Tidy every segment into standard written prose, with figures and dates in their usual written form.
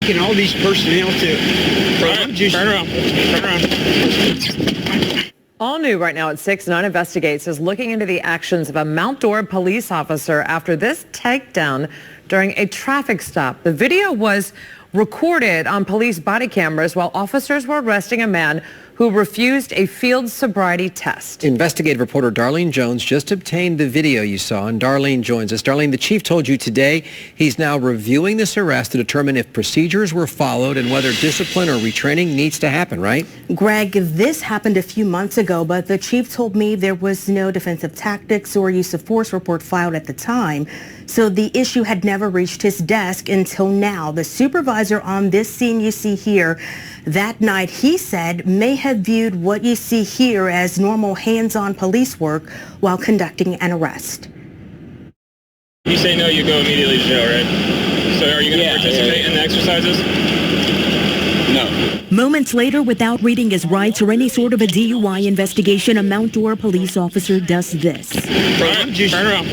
And all these personnel to. Turn around. All new right now at 6, 9 Investigates is looking into the actions of a Mount Dora police officer after this takedown during a traffic stop. The video was recorded on police body cameras while officers were arresting a man who refused a field sobriety test. Investigative reporter Daralene Jones just obtained the video you saw, and Daralene joins us. Daralene, the chief told you today he's now reviewing this arrest to determine if procedures were followed and whether discipline or retraining needs to happen, right? Greg, this happened a few months ago, but the chief told me there was no defensive tactics or use of force report filed at the time. So the issue had never reached his desk until now. The supervisor on this scene you see here that night, he said, may have viewed what you see here as normal hands-on police work while conducting an arrest. You say no, you go immediately to jail, right? So are you going to participate in the exercises? No. Moments later, without reading his rights or any sort of a DUI investigation, a Mount Dora police officer does this. Turn around.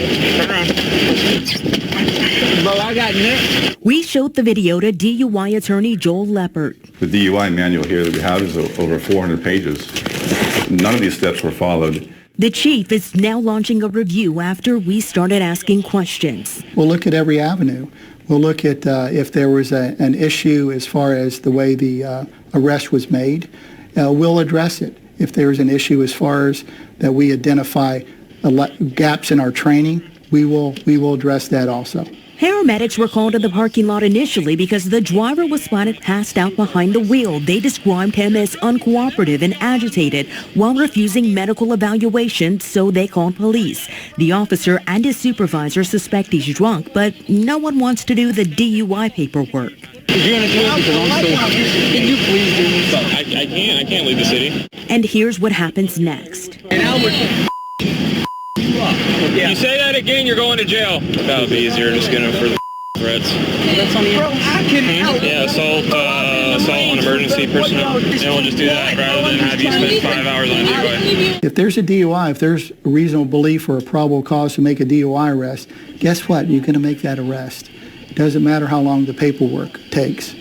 Bro, I got next. We showed the video to DUI attorney Joel Leppard. The DUI manual here that we have is over 400 pages. None of these steps were followed. The chief is now launching a review after we started asking questions. We'll look at every avenue. We'll look at if there was an issue as far as the way the arrest was made. We'll address it. If there's an issue as far as that we identify gaps in our training, we will address that also. Paramedics were called to the parking lot initially because the driver was spotted passed out behind the wheel. They described him as uncooperative and agitated while refusing medical evaluation, so they called police. The officer and his supervisor suspect he's drunk, but no one wants to do the DUI paperwork. If you're going to do it because I'm so... Can you please do this? I can't leave the city. And here's what happens next. And Albert... You say that again, you're going to jail. That would be easier, just getting for the threats. Bro, I can help. Yeah, assault on emergency personnel. And we'll just do that rather than have you spend 5 hours on a DUI. If there's a DUI, if there's a reasonable belief or a probable cause to make a DUI arrest, guess what? You're going to make that arrest. It doesn't matter how long the paperwork takes.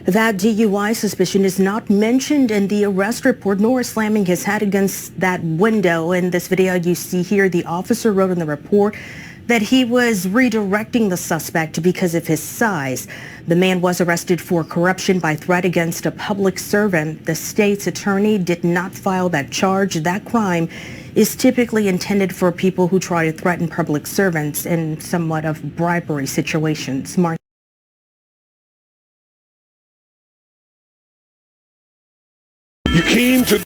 That DUI suspicion is not mentioned in the arrest report, nor slamming his head against that window. In this video you see here, the officer wrote in the report that he was redirecting the suspect because of his size. The man was arrested for corruption by threat against a public servant. The state's attorney did not file that charge. That crime is typically intended for people who try to threaten public servants in somewhat of bribery situations. You came to